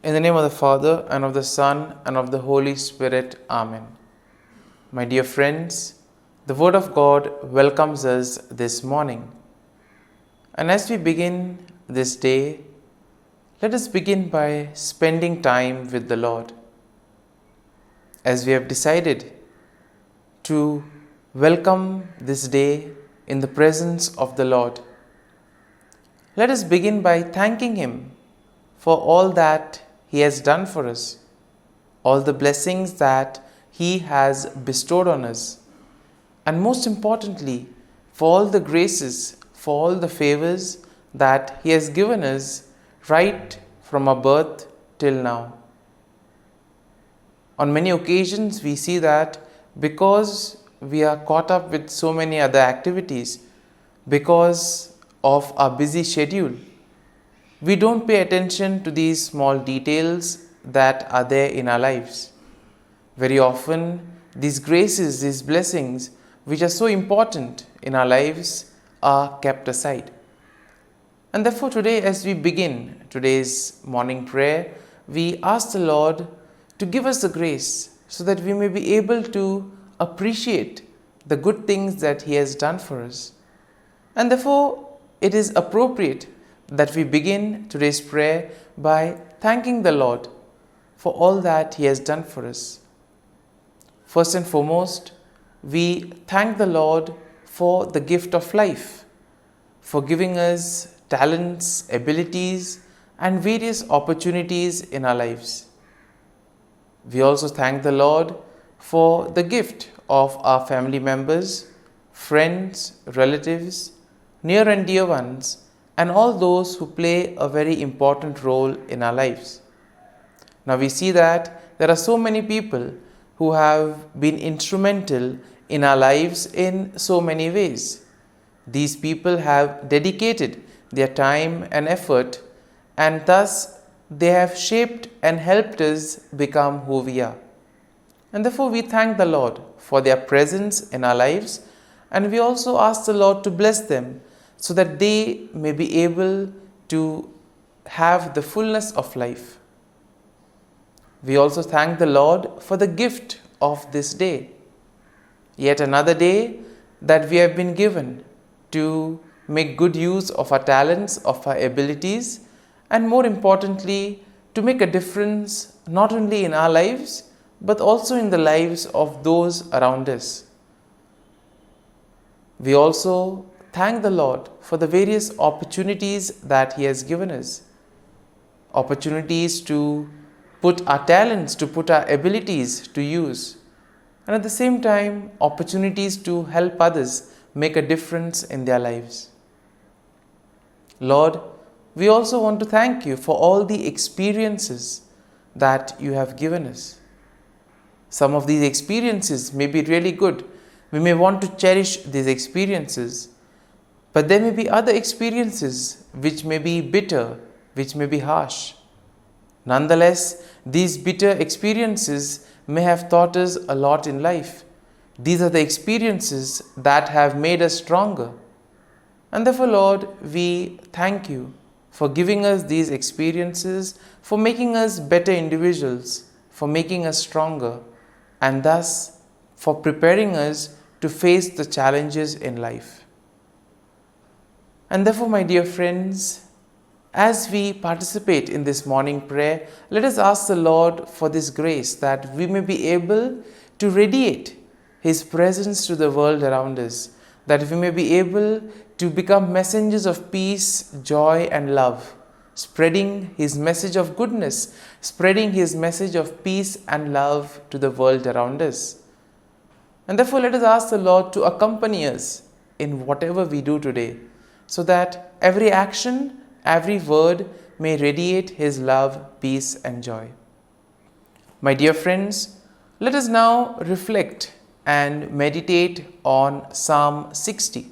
In the name of the Father, and of the Son, and of the Holy Spirit. Amen. My dear friends, the Word of God welcomes us this morning. And as we begin this day, let us begin by spending time with the Lord. As we have decided to welcome this day in the presence of the Lord, let us begin by thanking Him for all that He has done for us, all the blessings that He has bestowed on us, and most importantly, for all the graces, for all the favors that He has given us right from our birth till now. On many occasions, we see that because we are caught up with so many other activities, because of our busy schedule, we don't pay attention to these small details that are there in our lives. Very often, these graces, these blessings, which are so important in our lives, are kept aside. And therefore, today, as we begin today's morning prayer, we ask the Lord to give us the grace so that we may be able to appreciate the good things that He has done for us. And therefore, it is appropriate that we begin today's prayer by thanking the Lord for all that He has done for us. First and foremost, we thank the Lord for the gift of life, for giving us talents, abilities, and various opportunities in our lives. We also thank the Lord for the gift of our family members, friends, relatives, near and dear ones, and all those who play a very important role in our lives. Now we see that there are so many people who have been instrumental in our lives in so many ways. These people have dedicated their time and effort, and thus they have shaped and helped us become who we are. And therefore we thank the Lord for their presence in our lives, and we also ask the Lord to bless them so that they may be able to have the fullness of life. We also thank the Lord for the gift of this day, yet another day that we have been given to make good use of our talents, of our abilities, and more importantly, to make a difference not only in our lives, but also in the lives of those around us. We also thank the Lord for the various opportunities that He has given us. Opportunities to put our talents, to put our abilities to use. And at the same time, opportunities to help others make a difference in their lives. Lord, we also want to thank You for all the experiences that You have given us. Some of these experiences may be really good. We may want to cherish these experiences. But there may be other experiences which may be bitter, which may be harsh. Nonetheless, these bitter experiences may have taught us a lot in life. These are the experiences that have made us stronger. And therefore, Lord, we thank You for giving us these experiences, for making us better individuals, for making us stronger, and thus for preparing us to face the challenges in life. And therefore, my dear friends, as we participate in this morning prayer, let us ask the Lord for this grace that we may be able to radiate His presence to the world around us, that we may be able to become messengers of peace, joy, and love, spreading His message of goodness, spreading His message of peace and love to the world around us. And therefore, let us ask the Lord to accompany us in whatever we do today, so that every action, every word may radiate His love, peace, and joy. My dear friends, let us now reflect and meditate on Psalm 60.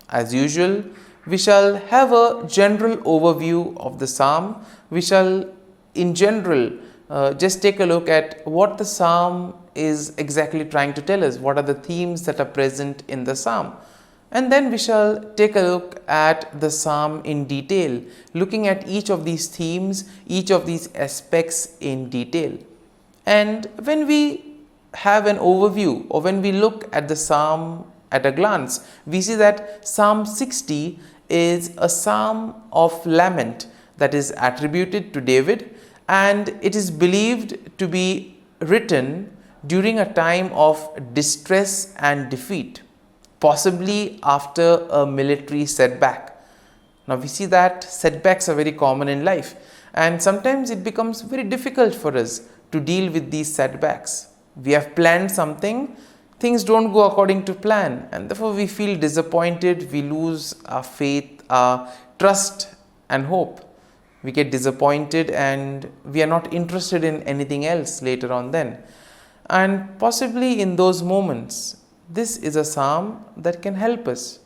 As usual, we shall have a general overview of the psalm. We shall, in general, just take a look at what the psalm is exactly trying to tell us. What are the themes that are present in the psalm? And then we shall take a look at the psalm in detail, looking at each of these themes, each of these aspects in detail. And when we have an overview, or when we look at the psalm at a glance, we see that Psalm 60 is a psalm of lament that is attributed to David, and it is believed to be written during a time of distress and defeat, possibly after a military setback. Now we see that setbacks are very common in life, and sometimes it becomes very difficult for us to deal with these setbacks. We have planned something, things don't go according to plan, and therefore we feel disappointed, we lose our faith, our trust and hope. We get disappointed and we are not interested in anything else later on then. And possibly in those moments, this is a psalm that can help us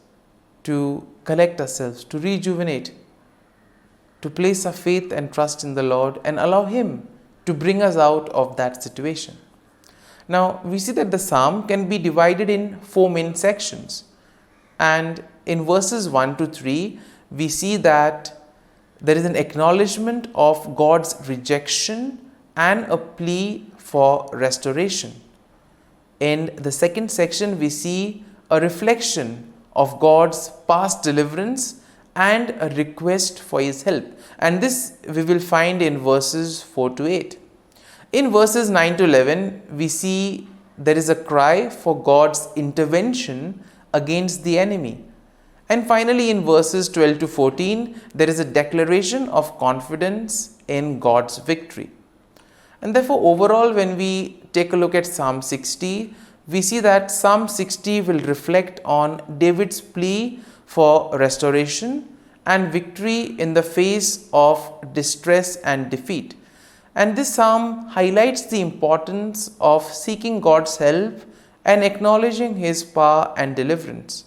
to collect ourselves, to rejuvenate, to place our faith and trust in the Lord and allow Him to bring us out of that situation. Now, we see that the psalm can be divided in 4 main sections. And in verses 1 to 3, we see that there is an acknowledgement of God's rejection and a plea for restoration. In the second section, we see a reflection of God's past deliverance and a request for His help. And this we will find in verses 4 to 8. In verses 9 to 11, we see there is a cry for God's intervention against the enemy. And finally, in verses 12 to 14, there is a declaration of confidence in God's victory. And therefore, overall, when we take a look at Psalm 60, we see that Psalm 60 will reflect on David's plea for restoration and victory in the face of distress and defeat. And this psalm highlights the importance of seeking God's help and acknowledging His power and deliverance.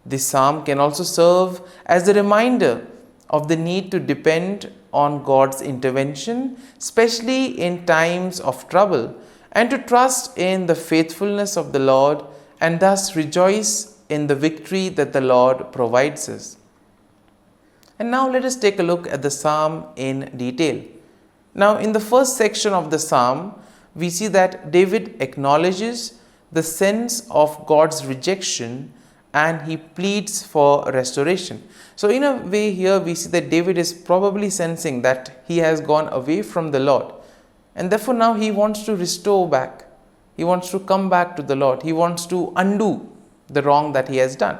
This psalm can also serve as a reminder of the need to depend on God's intervention, especially in times of trouble, and to trust in the faithfulness of the Lord and thus rejoice in the victory that the Lord provides us. And now let us take a look at the psalm in detail. Now, in the first section of the psalm, we see that David acknowledges the sense of God's rejection and he pleads for restoration. So in a way here we see that David is probably sensing that he has gone away from the Lord, and therefore now he wants to restore back. He wants to come back to the Lord. He wants to undo the wrong that he has done.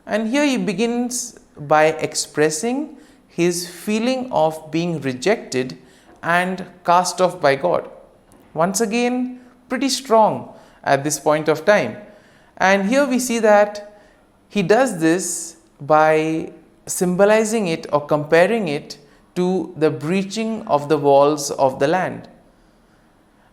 And here he begins by expressing his feeling of being rejected and cast off by God. Once again, pretty strong at this point of time. And here we see that he does this by symbolizing it or comparing it to the breaching of the walls of the land.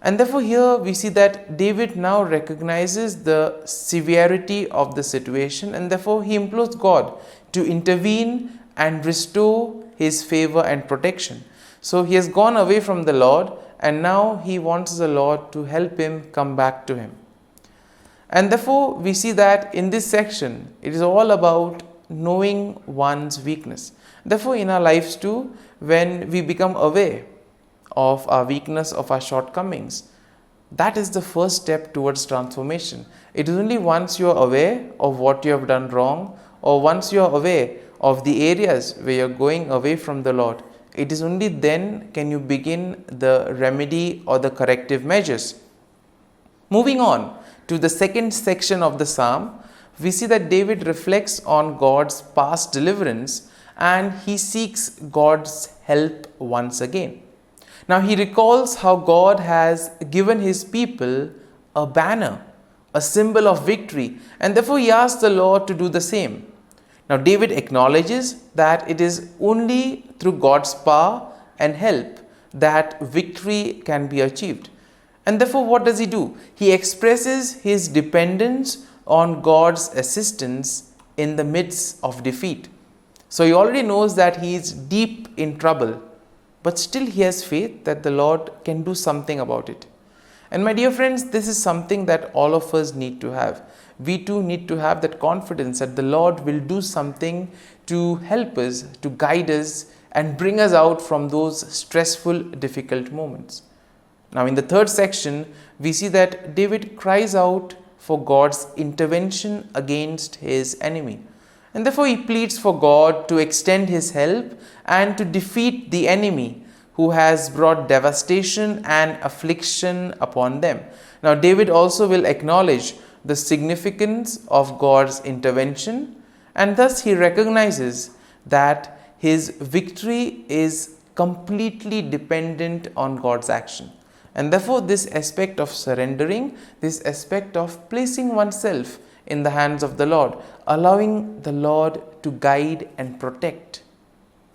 And therefore here we see that David now recognizes the severity of the situation, and therefore he implores God to intervene and restore his favor and protection. So he has gone away from the Lord, and now he wants the Lord to help him come back to him. And therefore we see that in this section it is all about knowing one's weakness. Therefore in our lives too, when we become aware of our weakness, of our shortcomings, that is the first step towards transformation. It is only once you are aware of what you have done wrong, or once you are aware of the areas where you are going away from the Lord, it is only then can you begin the remedy or the corrective measures. Moving on to the second section of the psalm, we see that David reflects on God's past deliverance and he seeks God's help once again. Now he recalls how God has given his people a banner, a symbol of victory, and therefore he asks the Lord to do the same. Now David acknowledges that it is only through God's power and help that victory can be achieved. And therefore what does he do? He expresses his dependence on God's assistance in the midst of defeat. So he already knows that he is deep in trouble, but still he has faith that the Lord can do something about it. And my dear friends, this is something that all of us need to have. We too need to have that confidence that the Lord will do something to help us, to guide us, and bring us out from those stressful, difficult moments. Now, in the third section, we see that David cries out for God's intervention against his enemy. And therefore, he pleads for God to extend his help and to defeat the enemy who has brought devastation and affliction upon them. Now, David also will acknowledge the significance of God's intervention, and thus he recognizes that his victory is completely dependent on God's action. And therefore, this aspect of surrendering, this aspect of placing oneself in the hands of the Lord, allowing the Lord to guide and protect,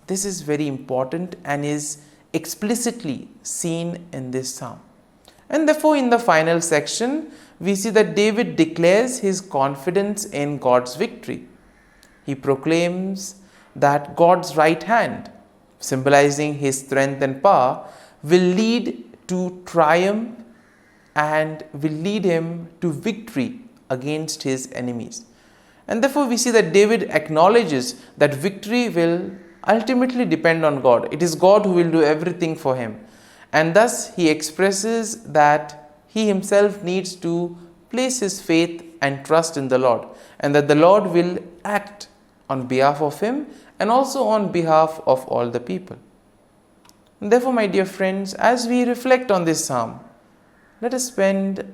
this is very important and is explicitly seen in this psalm. And therefore, in the final section, we see that David declares his confidence in God's victory. He proclaims that God's right hand, symbolizing his strength and power, will lead to triumph and will lead him to victory against his enemies. And therefore, we see that David acknowledges that victory will ultimately depend on God. It is God who will do everything for him. And thus, he expresses that he himself needs to place his faith and trust in the Lord, and that the Lord will act on behalf of him and also on behalf of all the people. And therefore, my dear friends, as we reflect on this psalm, let us spend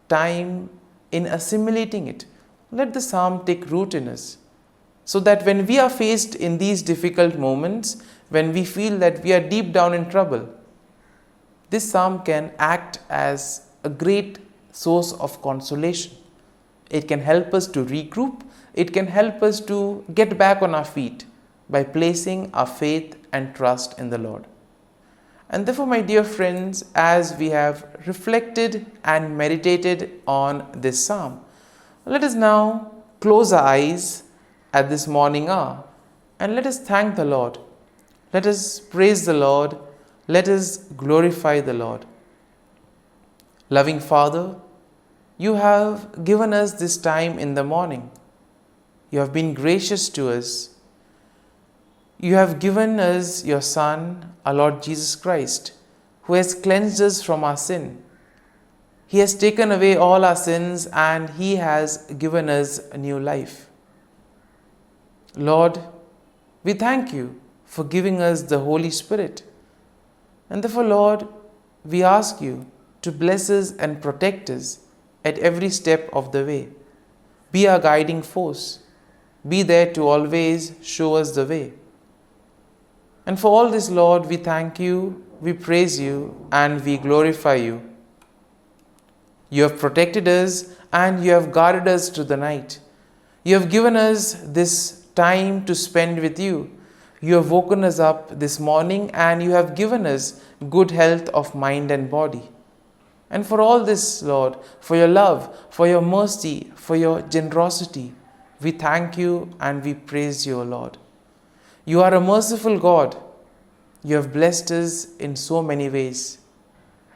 time in assimilating it. Let the psalm take root in us, so that when we are faced in these difficult moments, when we feel that we are deep down in trouble, this psalm can act as a great source of consolation. It can help us to regroup. It can help us to get back on our feet by placing our faith and trust in the Lord. And therefore, my dear friends, as we have reflected and meditated on this psalm, let us now close our eyes at this morning hour and let us thank the Lord. Let us praise the Lord. Let us glorify the Lord. Loving Father, you have given us this time in the morning. You have been gracious to us. You have given us your Son, our Lord Jesus Christ, who has cleansed us from our sin. He has taken away all our sins and He has given us a new life. Lord, we thank you for giving us the Holy Spirit. And therefore, Lord, we ask you to bless us and protect us at every step of the way. Be our guiding force. Be there to always show us the way. And for all this, Lord, we thank you, we praise you, and we glorify you. You have protected us and you have guarded us through the night. You have given us this time to spend with you. You have woken us up this morning and you have given us good health of mind and body. And for all this, Lord, for your love, for your mercy, for your generosity, we thank you and we praise you, O Lord. You are a merciful God. You have blessed us in so many ways.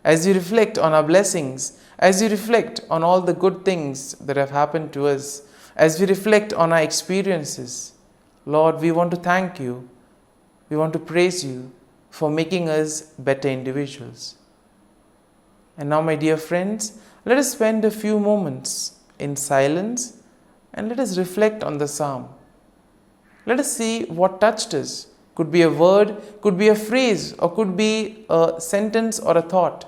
As we reflect on our blessings, as we reflect on all the good things that have happened to us, as we reflect on our experiences, Lord, we want to thank you. We want to praise you for making us better individuals. And now, my dear friends, let us spend a few moments in silence and let us reflect on the psalm. Let us see what touched us. Could be a word, could be a phrase, or could be a sentence or a thought.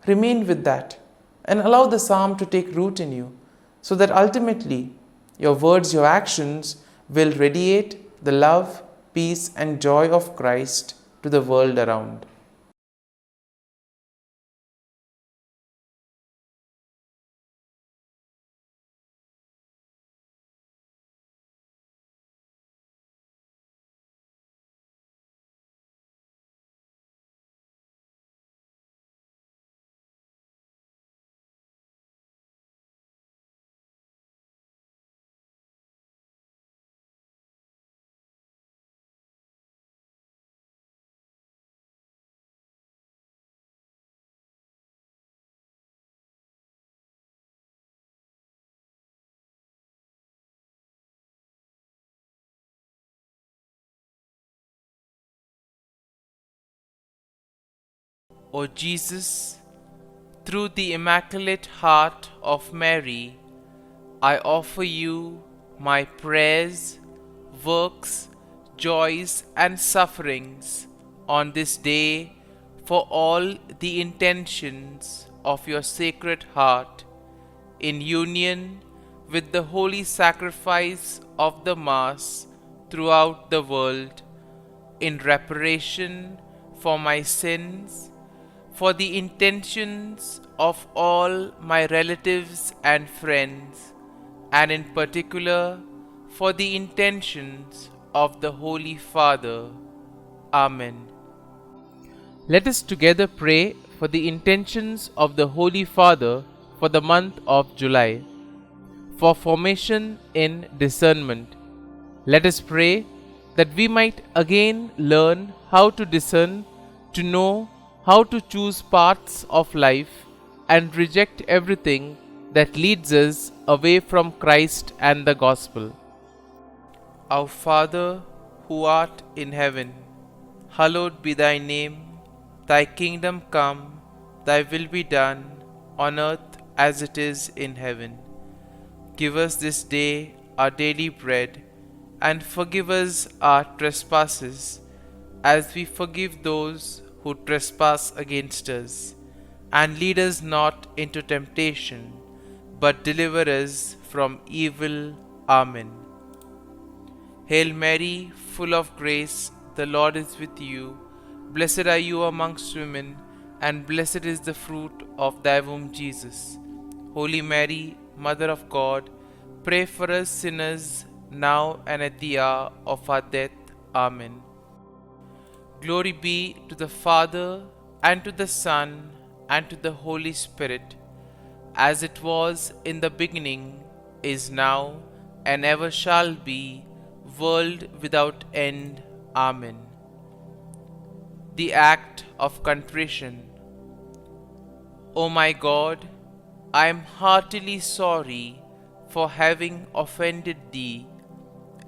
Remain with that and allow the psalm to take root in you, so that ultimately your words, your actions will radiate the love, peace, and joy of Christ to the world around. O Jesus, through the Immaculate Heart of Mary, I offer you my prayers, works, joys, and sufferings on this day for all the intentions of your Sacred Heart, in union with the holy sacrifice of the Mass throughout the world, in reparation for my sins, for the intentions of all my relatives and friends, and in particular for the intentions of the Holy Father. Amen. Let us together pray for the intentions of the Holy Father for the month of July. For formation in discernment, let us pray that we might again learn how to discern, to know how to choose paths of life, and reject everything that leads us away from Christ and the Gospel. Our Father, who art in heaven, hallowed be thy name. Thy kingdom come, thy will be done, on earth as it is in heaven. Give us this day our daily bread, and forgive us our trespasses, as we forgive those who trespass against us. And lead us not into temptation, but deliver us from evil. Amen. Hail Mary, full of grace, the Lord is with you. Blessed are you amongst women, and blessed is the fruit of thy womb, Jesus. Holy Mary, Mother of God, pray for us sinners, now and at the hour of our death. Amen. Glory be to the Father, and to the Son, and to the Holy Spirit, as it was in the beginning, is now, and ever shall be, world without end. Amen. The Act of Contrition. O my God, I am heartily sorry for having offended Thee,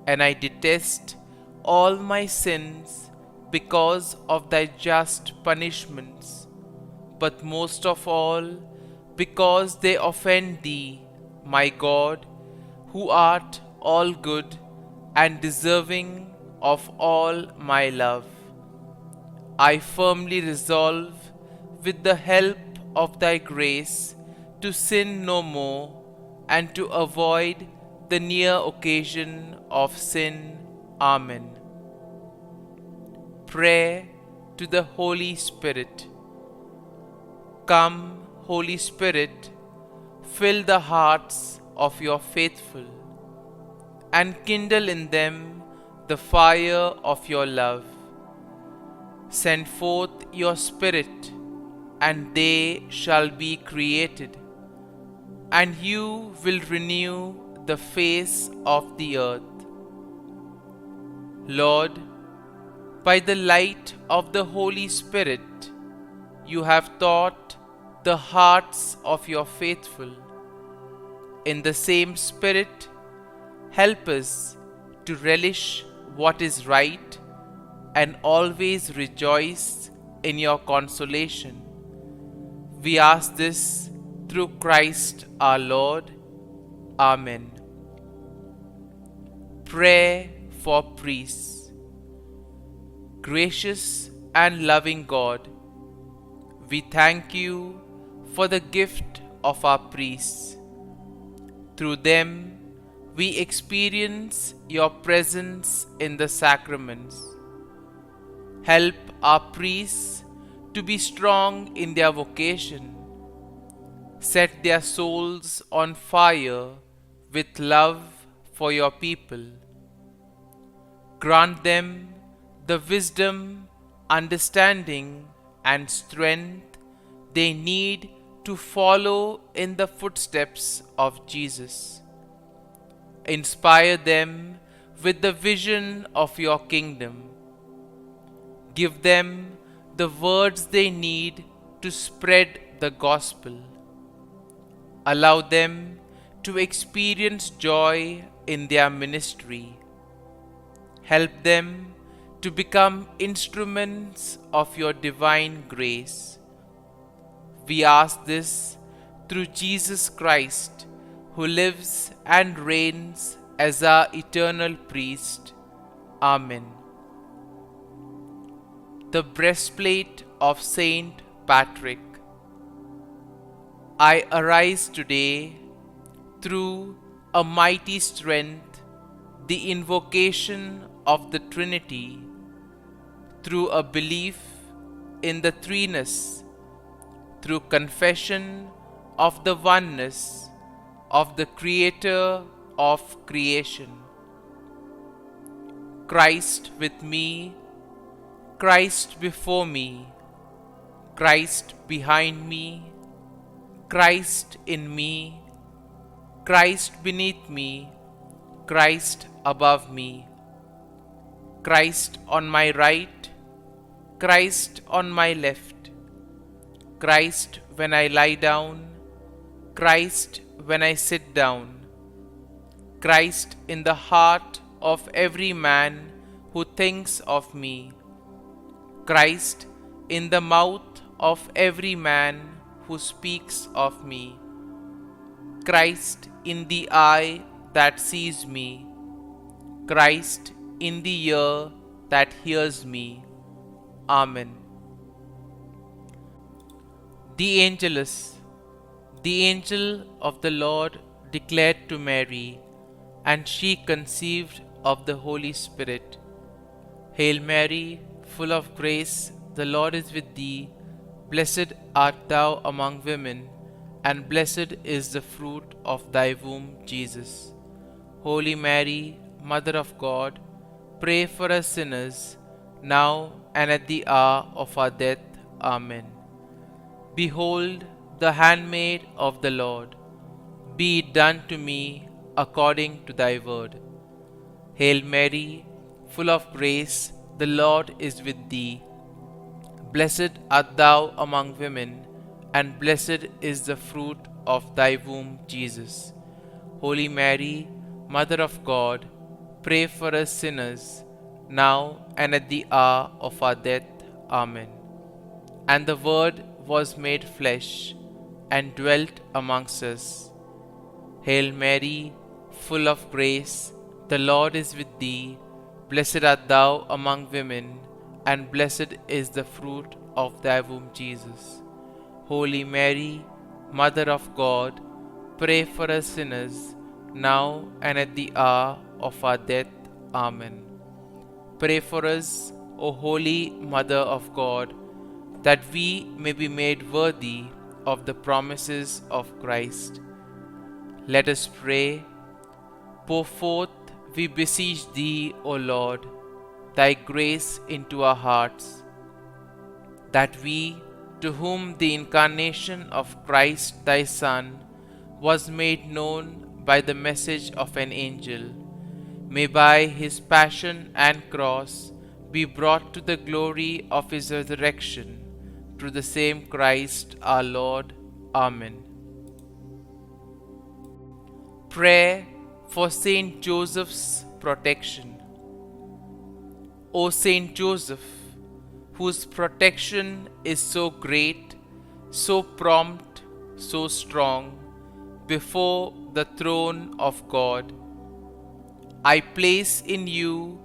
and I detest all my sins because of Thy just punishments, but most of all because they offend Thee, my God, who art all good and deserving of all my love. I firmly resolve, with the help of Thy grace, to sin no more, and to avoid the near occasion of sin. Amen. Prayer to the Holy Spirit. Come, Holy Spirit, fill the hearts of your faithful, and kindle in them the fire of your love. Send forth your Spirit, and they shall be created, and you will renew the face of the earth. Lord, by the light of the Holy Spirit, you have taught the hearts of your faithful. In the same Spirit, help us to relish what is right and always rejoice in your consolation. We ask this through Christ our Lord. Amen. Prayer for priests. Gracious and loving God, we thank you for the gift of our priests. Through them, we experience your presence in the sacraments. Help our priests to be strong in their vocation. Set their souls on fire with love for your people. Grant them the wisdom, understanding, and strength they need to follow in the footsteps of Jesus. Inspire them with the vision of your kingdom. Give them the words they need to spread the gospel. Allow them to experience joy in their ministry. Help them to become instruments of your divine grace, We ask this through Jesus Christ, who lives and reigns as our eternal priest. Amen. The breastplate of Saint Patrick. I arise today through a mighty strength, the invocation of the Trinity, through a belief in the threeness, through confession of the oneness of the Creator of creation. Christ with me, Christ before me, Christ behind me, Christ in me, Christ beneath me, Christ above me, Christ on my right, Christ on my left, Christ when I lie down, Christ when I sit down, Christ in the heart of every man who thinks of me, Christ in the mouth of every man who speaks of me, Christ in the eye that sees me, Christ in the ear that hears me. Amen. The Angelus. The angel of the Lord declared to Mary, and she conceived of the Holy Spirit. Hail Mary, full of grace, the Lord is with thee. Blessed art thou among women, and blessed is the fruit of thy womb, Jesus. Holy Mary, Mother of God, pray for us sinners, now and at the hour of our death. Amen. Behold, the handmaid of the Lord. Be it done to me according to thy word. Hail Mary, full of grace, the Lord is with thee. Blessed art thou among women, and blessed is the fruit of thy womb, Jesus. Holy Mary, Mother of God, pray for us sinners, now and at the hour of our death. Amen. And the Word was made flesh, and dwelt amongst us. Hail Mary, full of grace, the Lord is with thee. Blessed art thou among women, and blessed is the fruit of thy womb, Jesus. Holy Mary, Mother of God, pray for us sinners, now and at the hour of our death. Amen. Pray for us, O Holy Mother of God, that we may be made worthy of the promises of Christ. Let us pray. Pour forth, we beseech thee, O Lord, thy grace into our hearts, that we, to whom the incarnation of Christ thy Son was made known by the message of an angel, may by his passion and cross be brought to the glory of his resurrection, through the same Christ our Lord. Amen. Prayer for Saint Joseph's protection. O Saint Joseph, whose protection is so great, so prompt, so strong, before the throne of God, I place in you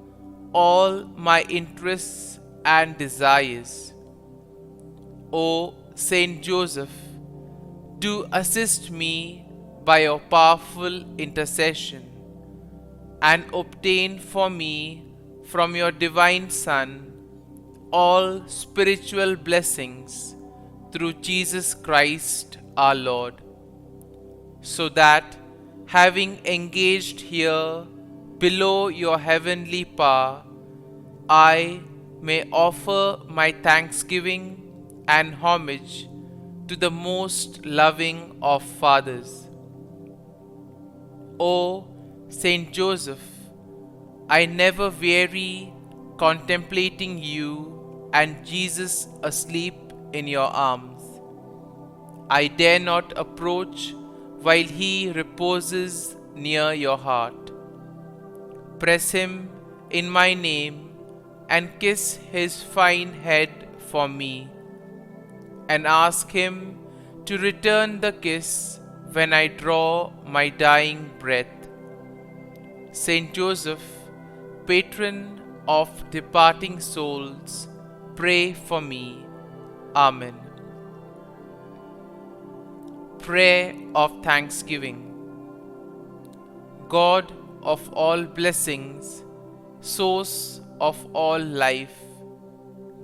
all my interests and desires. O Saint Joseph, do assist me by your powerful intercession, and obtain for me from your divine Son all spiritual blessings through Jesus Christ our Lord, so that, having engaged here below your heavenly power, I may offer my thanksgiving and homage to the most loving of fathers. O Saint Joseph, I never weary contemplating you and Jesus asleep in your arms. I dare not approach while he reposes near your heart. Press him in my name and kiss his fine head for me, and ask him to return the kiss when I draw my dying breath. Saint Joseph, patron of departing souls, pray for me. Amen. Prayer of Thanksgiving. God of all blessings, source of all life,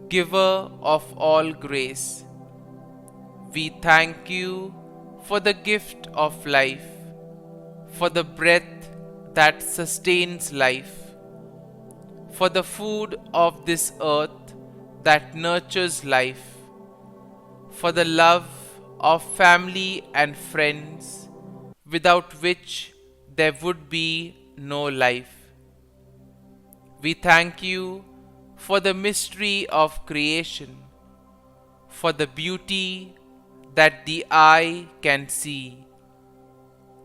giver of all grace, we thank you for the gift of life, for the breath that sustains life, for the food of this earth that nurtures life, for the love of family and friends, without which there would be no life. We thank you for the mystery of creation, for the beauty that the eye can see,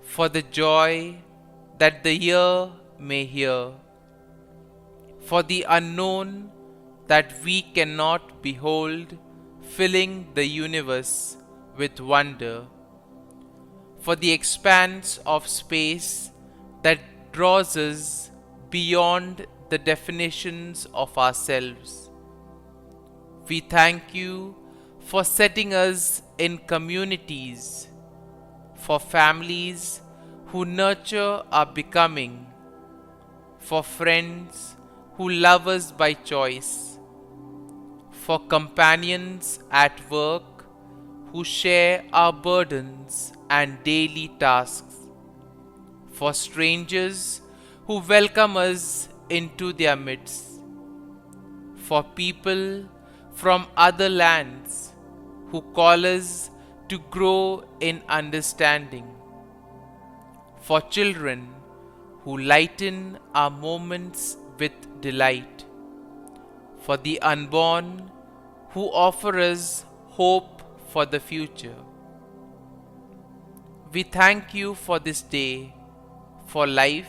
for the joy that the ear may hear, for the unknown that we cannot behold, filling the universe with wonder, for the expanse of space that draws us beyond the definitions of ourselves. We thank you for setting us in communities, for families who nurture our becoming, for friends who love us by choice, for companions at work who share our burdens and daily tasks, for strangers who welcome us into their midst, for people from other lands who call us to grow in understanding, for children who lighten our moments with delight, for the unborn who offer us hope for the future. We thank you for this day, for life,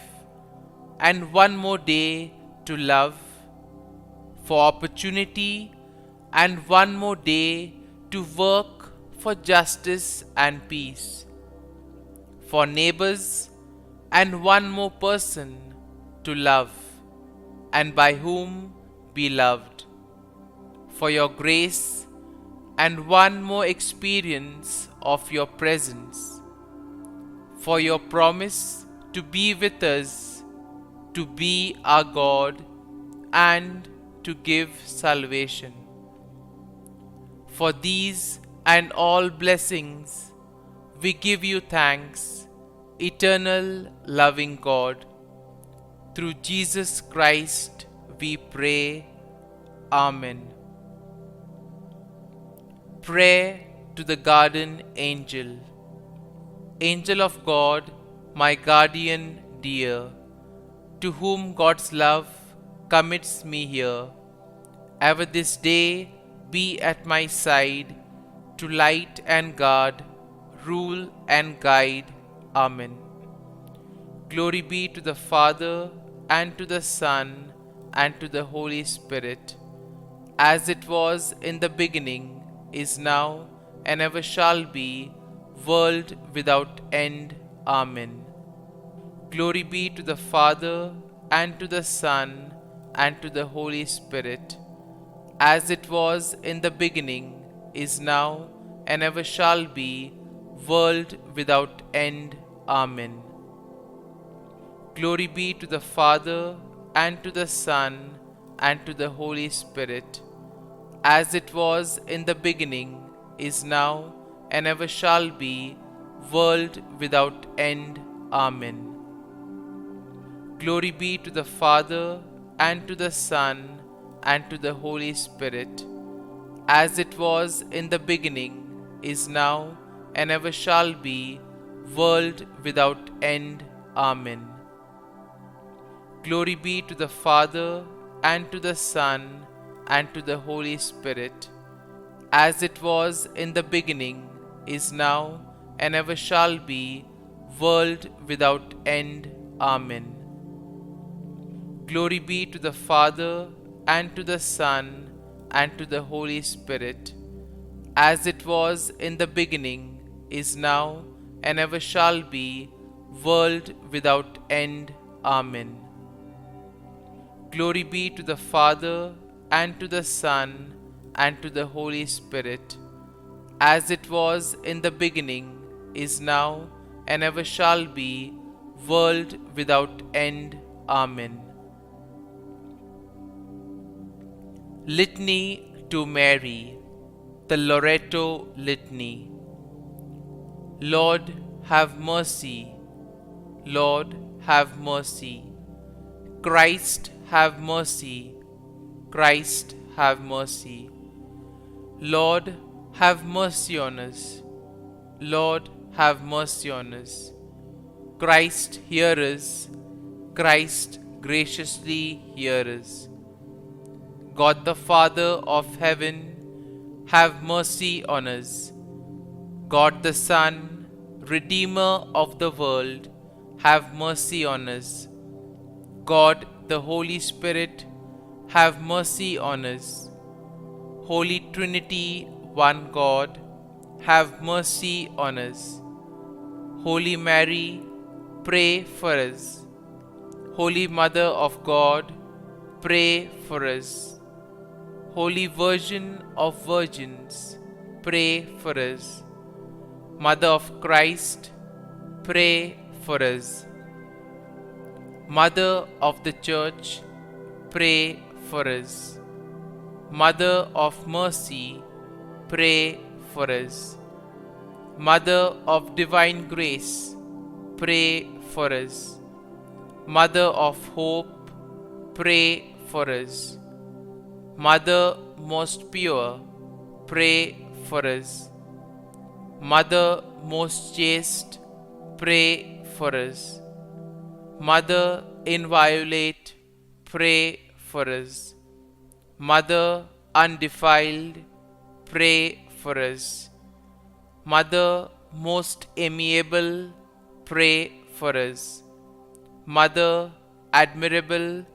and one more day to love, for opportunity, and one more day to work for justice and peace, for neighbors, and one more person to love, and by whom be loved, for your grace, and one more experience of your presence, for your promise to be with us, to be our God, and to give salvation. For these and all blessings, we give you thanks, eternal loving God. Through Jesus Christ we pray. Amen. Prayer to the Guardian Angel. Angel of God, my guardian dear, to whom God's love commits me here, ever this day be at my side, to light and guard, rule and guide. Amen. Glory be to the Father, and to the Son, and to the Holy Spirit, as it was in the beginning, is now, and ever shall be, world without end. Amen. Glory be to the Father, and to the Son, and to the Holy Spirit, as it was in the beginning, is now, and ever shall be, world without end. Amen. Glory be to the Father, and to the Son, and to the Holy Spirit, as it was in the beginning, is now, and ever shall be, world without end. Amen. Glory be to the Father, and to the Son, and to the Holy Spirit, as it was in the beginning, is now, and ever shall be, world without end. Amen. Glory be to the Father, and to the Son, and to the Holy Spirit, as it was in the beginning, is now, and ever shall be, world without end. Amen. Glory be to the Father, and to the Son, and to the Holy Spirit, as it was in the beginning, is now, and ever shall be, world without end. Amen. Glory be to the Father, and to the Son, and to the Holy Spirit, as it was in the beginning, is now, and ever shall be, world without end. Amen. Litany to Mary, the Loreto Litany. Lord, have mercy. Lord, have mercy. Christ, have mercy. Christ, have mercy. Lord, have mercy on us. Lord, have mercy on us. Christ, hear us. Christ, graciously hear us. God the Father of heaven, have mercy on us. God the Son, Redeemer of the world, have mercy on us. God the Holy Spirit, have mercy on us. Holy Trinity, one God, have mercy on us. Holy Mary, pray for us. Holy Mother of God, pray for us. Holy Virgin of Virgins, pray for us. Mother of Christ, pray for us. Mother of the Church, pray for us. Mother of Mercy, pray for us. Mother of Divine Grace, pray for us. Mother of Hope, pray for us. Mother most pure, pray for us. Mother most chaste, pray for us. Mother inviolate, pray for us. Mother undefiled, pray for us. Mother most amiable, pray for us. Mother admirable,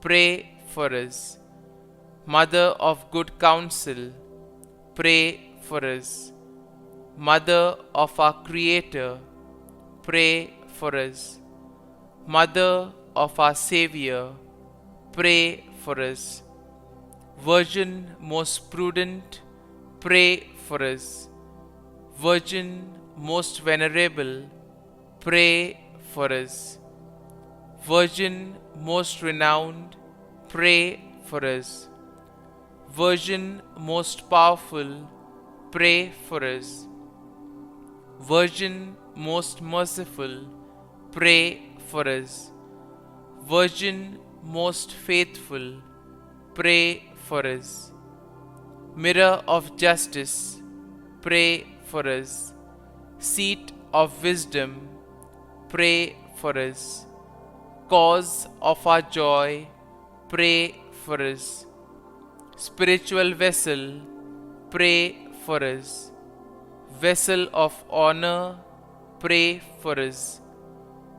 pray for us. Mother of good counsel, pray for us. Mother of our Creator, pray for us. Mother of our Savior, pray for us. Virgin most prudent, pray for us. Virgin most venerable, pray for us. Virgin most renowned, pray for us. Virgin most powerful, pray for us. Virgin most merciful, pray for us. Virgin most faithful, pray for us. Mirror of justice, pray for us. Seat of wisdom, pray for us. Cause of our joy, pray for us. Spiritual vessel, pray for us. Vessel of honor, pray for us.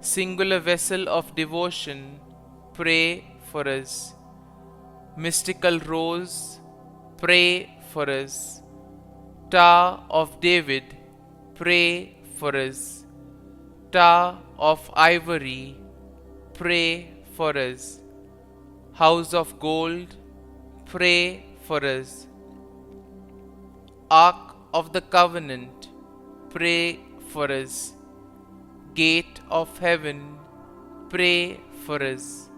Singular vessel of devotion, pray for us. Mystical rose, pray for us. Tower of David, pray for us. Tower of ivory, pray for us. House of gold, pray for us. Ark of the Covenant, pray for us. Gate of heaven, pray for us.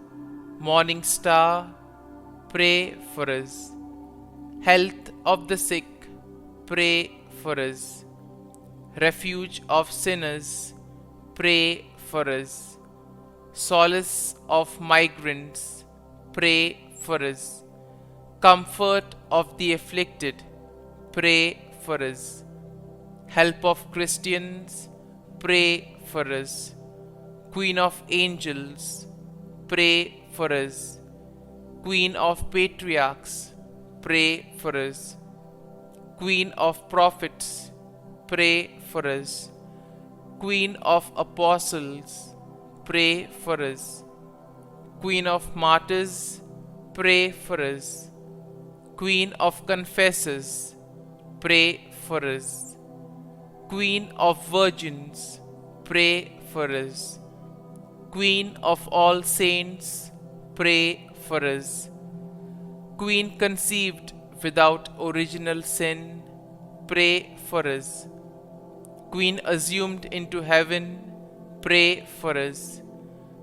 Morning star, pray for us. Health of the sick, pray for us. Refuge of sinners, pray for us. Solace of migrants, pray for us. Comfort of the afflicted, pray for us. Help of Christians, pray for us. Queen of angels, pray for us. Queen of patriarchs, pray for us. Queen of prophets, pray for us. Queen of apostles, pray for us. Queen of martyrs, pray for us. Queen of confessors, pray for us. Queen of virgins, pray for us. Queen of all saints, pray for us. Queen conceived without original sin, pray for us. Queen assumed into heaven, pray for us.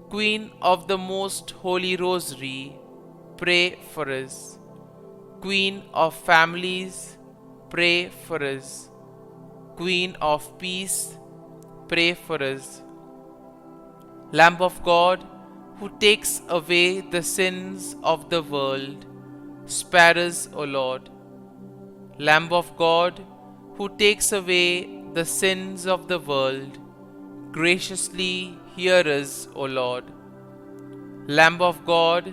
Queen of the Most Holy Rosary, pray for us. Queen of families, pray for us. Queen of peace, pray for us. Lamb of God, who takes away the sins of the world, spare us, O Lord. Lamb of God, who takes away the sins of the world, graciously hear us, O Lord. Lamb of God,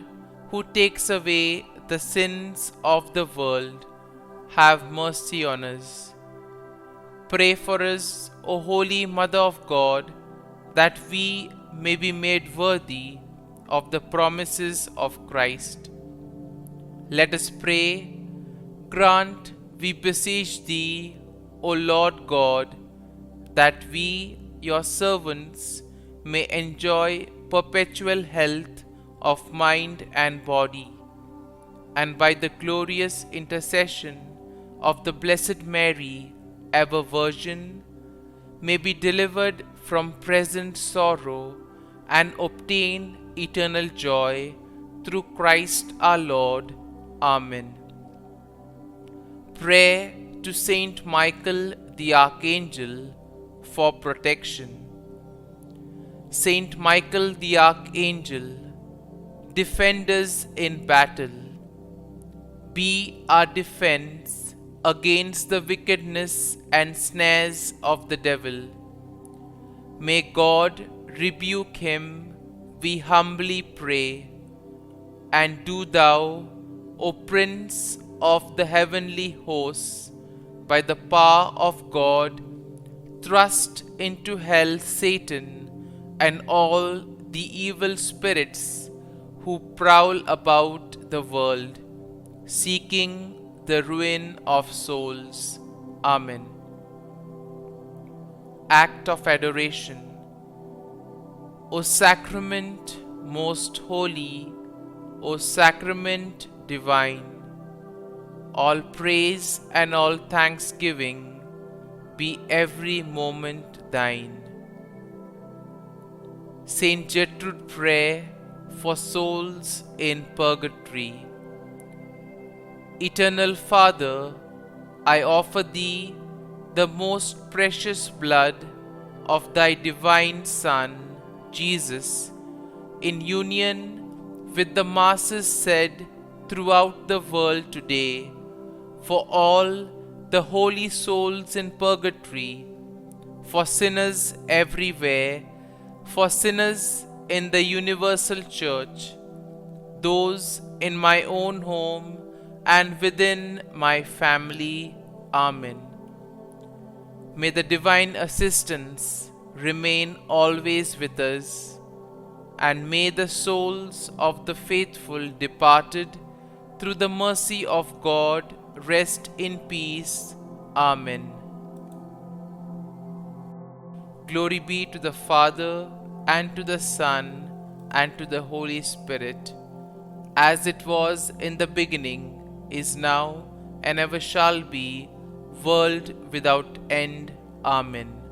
who takes away the sins of the world, have mercy on us. Pray for us, O Holy Mother of God, that we may be made worthy of the promises of Christ. Let us pray. Grant, we beseech Thee, O Lord God, that we, Your servants, may enjoy perpetual health of mind and body, and by the glorious intercession of the Blessed Mary, ever Virgin, may be delivered from present sorrow and obtain eternal joy through Christ our Lord. Amen. Prayer to Saint Michael the Archangel for protection. Saint Michael the Archangel, defend us in battle. Be our defense against the wickedness and snares of the devil. May God rebuke him, we humbly pray. And do Thou, O Prince of the heavenly hosts, by the power of God, thrust into hell Satan and all the evil spirits who prowl about the world, seeking the ruin of souls. Amen. Act of Adoration. O Sacrament most holy, O Sacrament divine, all praise and all thanksgiving be every moment Thine. Saint Gertrude Prayer for souls in purgatory. Eternal Father, I offer Thee the most precious blood of Thy divine Son, Jesus, in union with the masses said throughout the world today, for all the holy souls in purgatory, for sinners everywhere, for sinners in the universal church, those in my own home and within my family. Amen. May the divine assistance remain always with us, and may the souls of the faithful departed through the mercy of God rest in peace. Amen. Glory be to the Father, and to the Son, and to the Holy Spirit, as it was in the beginning, is now, and ever shall be, world without end. Amen.